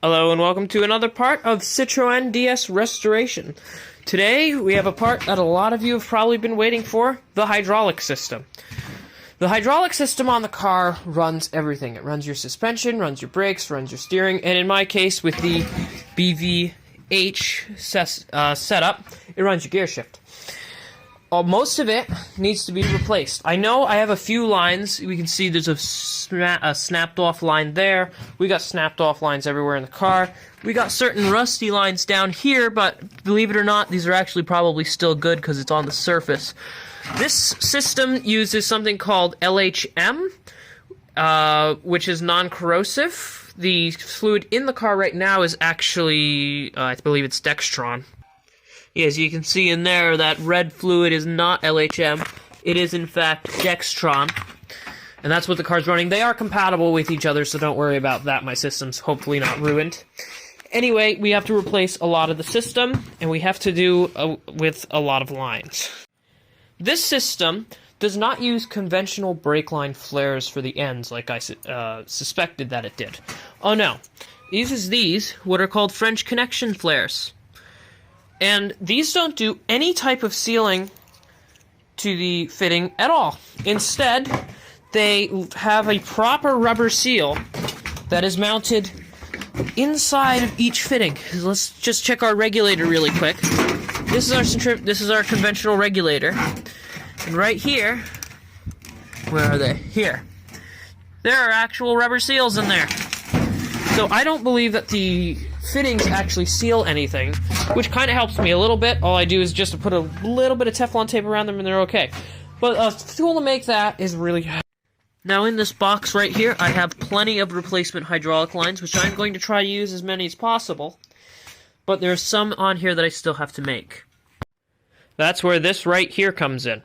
Hello and welcome to another part of Citroen DS restoration. Today we have a part that a lot of you have probably been waiting for, the hydraulic system. The hydraulic system on the car runs everything. It runs your suspension, runs your brakes, runs your steering, and in my case with the BVH setup, it runs your gear shift. Most of it needs to be replaced. I know I have a few lines. We can see there's a snapped off line there. We got snapped off lines everywhere in the car. We got certain rusty lines down here, but believe it or not, these are actually probably still good because it's on the surface. This system uses something called LHM, which is non-corrosive. The fluid in the car right now is actually, I believe it's Dextron. As you can see in there, that red fluid is not LHM. It is, in fact, Dextron. And that's what the car's running. They are compatible with each other, so don't worry about that. My system's hopefully not ruined. Anyway, we have to replace a lot of the system, and we have to do with a lot of lines. This system does not use conventional brake line flares for the ends, like I suspected that it did. Oh no. It uses these, what are called French connection flares. And these don't do any type of sealing to the fitting at all. Instead, they have a proper rubber seal that is mounted inside of each fitting. Let's just check our regulator really quick. This is our conventional regulator. And right here, where are they? Here. There are actual rubber seals in there. So I don't believe that the fittings actually seal anything, which kind of helps me a little bit. All I do is just put a little bit of Teflon tape around them and they're okay. But a tool to make that is really good. Now in this box right here, I have plenty of replacement hydraulic lines, which I'm going to try to use as many as possible. But there's some on here that I still have to make. That's where this right here comes in.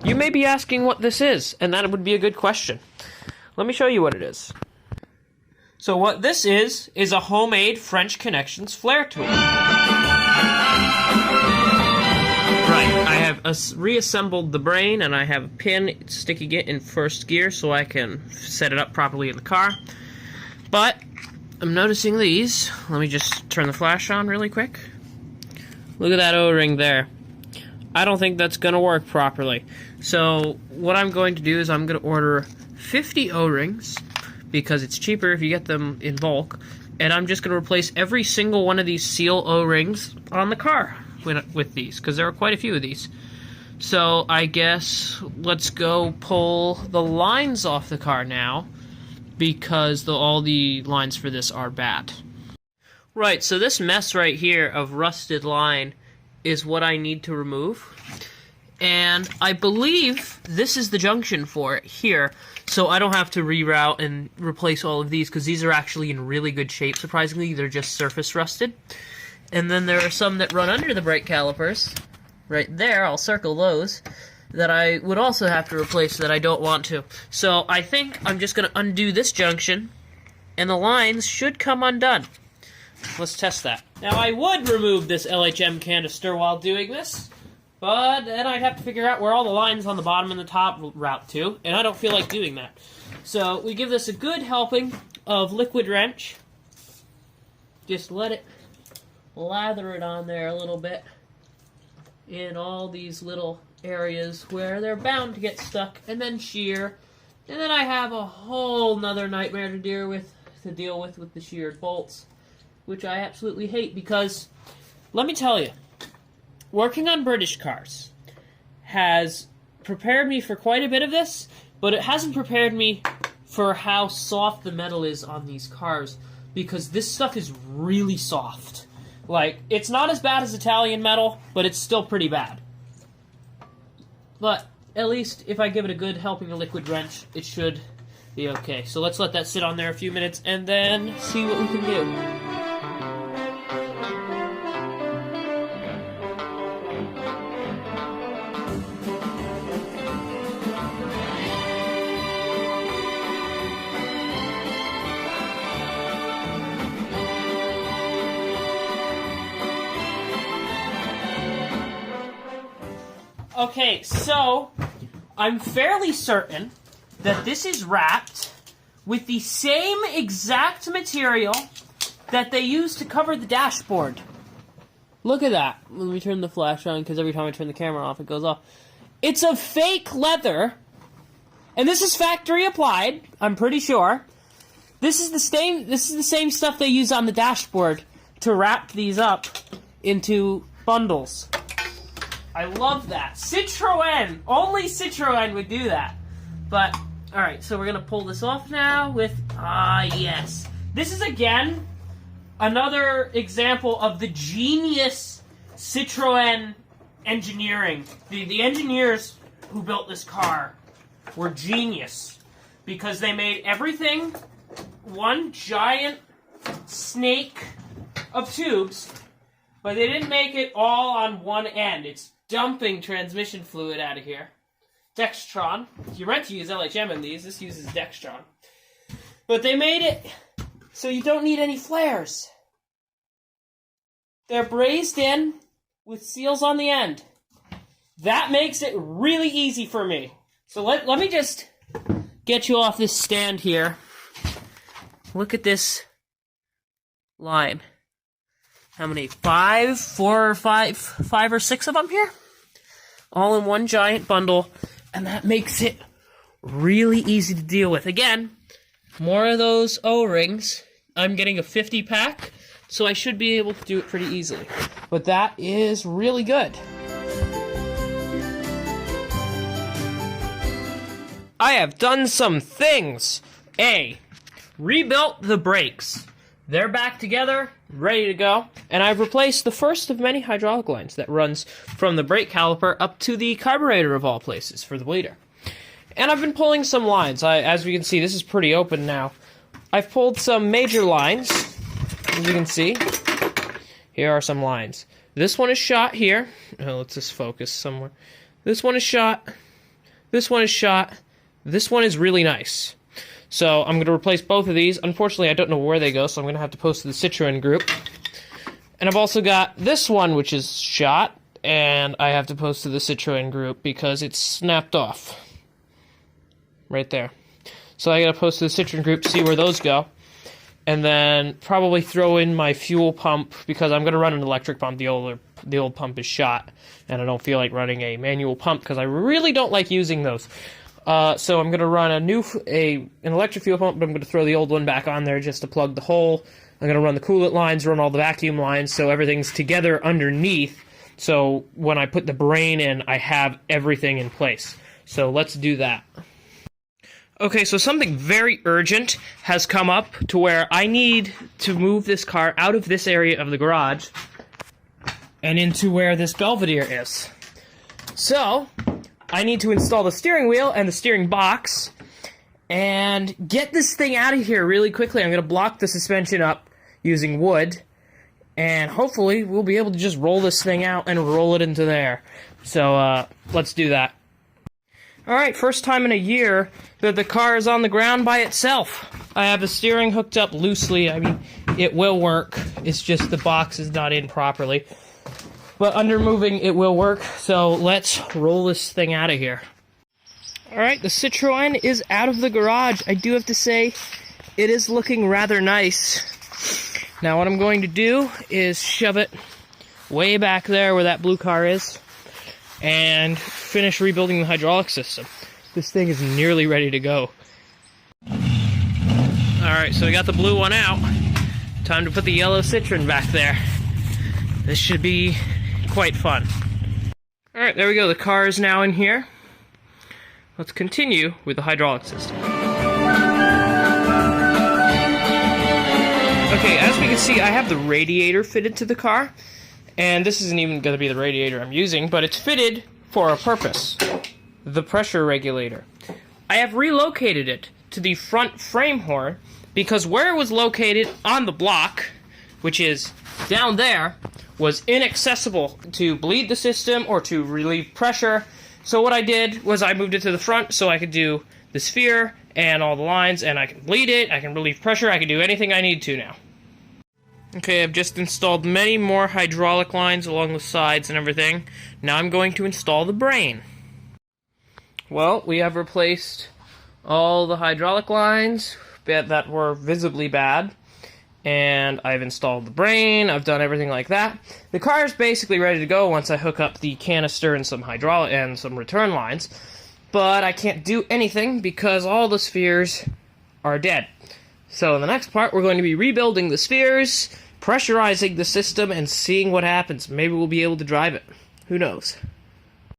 You may be asking what this is, and that would be a good question. Let me show you what it is. So what this is a homemade French Connections flare tool. Right, I have reassembled the brain, and I have a pin sticking it in first gear so I can set it up properly in the car. But I'm noticing these. Let me just turn the flash on really quick. Look at that O-ring there. I don't think that's going to work properly. So what I'm going to do is I'm going to order 50 O-rings, because it's cheaper if you get them in bulk, and I'm just going to replace every single one of these seal O-rings on the car with these, because there are quite a few of these. So I guess let's go pull the lines off the car now, because all the lines for this are bad. Right, so this mess right here of rusted line is what I need to remove. And I believe this is the junction for it here, so I don't have to reroute and replace all of these, because these are actually in really good shape, surprisingly. They're just surface rusted. And then there are some that run under the brake calipers, right there, I'll circle those, that I would also have to replace that I don't want to. So I think I'm just going to undo this junction, and the lines should come undone. Let's test that. Now I would remove this LHM canister while doing this, but then I'd have to figure out where all the lines on the bottom and the top route to, and I don't feel like doing that. So we give this a good helping of liquid wrench. Just let it lather it on there a little bit in all these little areas where they're bound to get stuck, and then shear. And then I have a whole nother nightmare to deal with the sheared bolts, which I absolutely hate, because let me tell you, working on British cars has prepared me for quite a bit of this, but it hasn't prepared me for how soft the metal is on these cars, because this stuff is really soft. Like, it's not as bad as Italian metal, but it's still pretty bad. But at least if I give it a good helping of liquid wrench, it should be okay. So let's let that sit on there a few minutes and then see what we can do. Okay, so I'm fairly certain that this is wrapped with the same exact material that they use to cover the dashboard. Look at that. Let me turn the flash on, because every time I turn the camera off, it goes off. It's a fake leather, and this is factory applied, I'm pretty sure. This is the same stuff they use on the dashboard to wrap these up into bundles. I love that. Citroen! Only Citroen would do that. But, alright, so we're going to pull this off now with, yes. This is, again, another example of the genius Citroen engineering. The engineers who built this car were genius, because they made everything one giant snake of tubes, but they didn't make it all on one end. It's dumping transmission fluid out of here. Dextron. If you're meant to use LHM in these, this uses Dextron. But they made it so you don't need any flares. They're brazed in with seals on the end. That makes it really easy for me. So let me just get you off this stand here. Look at this line. How many? Five or six of them here? All in one giant bundle. And that makes it really easy to deal with. Again, more of those O-rings. I'm getting a 50 pack, so I should be able to do it pretty easily. But that is really good. I have done some things. A, rebuilt the brakes. They're back together, ready to go, and I've replaced the first of many hydraulic lines that runs from the brake caliper up to the carburetor of all places for the bleeder. And I've been pulling some lines. As we can see, this is pretty open now. I've pulled some major lines, as you can see. Here are some lines. This one is shot here. Oh, let's just focus somewhere. This one is shot. This one is shot. This one is really nice. So I'm going to replace both of these. Unfortunately, I don't know where they go, so I'm going to have to post to the Citroen group. And I've also got this one, which is shot, and I have to post to the Citroen group because it's snapped off. Right there. So I got to post to the Citroen group to see where those go. And then probably throw in my fuel pump, because I'm going to run an electric pump. The old pump is shot, and I don't feel like running a manual pump because I really don't like using those. So I'm going to run an electric fuel pump, but I'm going to throw the old one back on there just to plug the hole. I'm going to run the coolant lines, run all the vacuum lines, so everything's together underneath. So when I put the brain in, I have everything in place. So let's do that. Okay, so something very urgent has come up to where I need to move this car out of this area of the garage and into where this Belvedere is. So I need to install the steering wheel and the steering box and get this thing out of here really quickly. I'm going to block the suspension up using wood, and hopefully we'll be able to just roll this thing out and roll it into there. So let's do that. Alright, first time in a year that the car is on the ground by itself. I have the steering hooked up loosely. I mean, it will work. It's just the box is not in properly. But under moving, it will work, so let's roll this thing out of here. Alright, the Citroen is out of the garage. I do have to say, it is looking rather nice. Now what I'm going to do is shove it way back there where that blue car is, and finish rebuilding the hydraulic system. This thing is nearly ready to go. Alright, so we got the blue one out. Time to put the yellow Citroen back there. This should be quite fun. Alright, there we go. The car is now in here. Let's continue with the hydraulic system. Okay, as we can see, I have the radiator fitted to the car. And this isn't even going to be the radiator I'm using, but it's fitted for a purpose. The pressure regulator. I have relocated it to the front frame horn because where it was located on the block, which is down there, was inaccessible to bleed the system or to relieve pressure. So what I did was I moved it to the front so I could do the sphere and all the lines, and I can bleed it, I can relieve pressure, I can do anything I need to now. Okay, I've just installed many more hydraulic lines along the sides and everything. Now I'm going to install the brain. Well, we have replaced all the hydraulic lines that were visibly bad. and I've installed the brain. I've done everything like that. The car is basically ready to go once I hook up the canister and some hydraulic and some return lines, but I can't do anything because all the spheres are dead. So in the next part, we're going to be rebuilding the spheres, pressurizing the system, and seeing what happens. Maybe we'll be able to drive it. Who knows?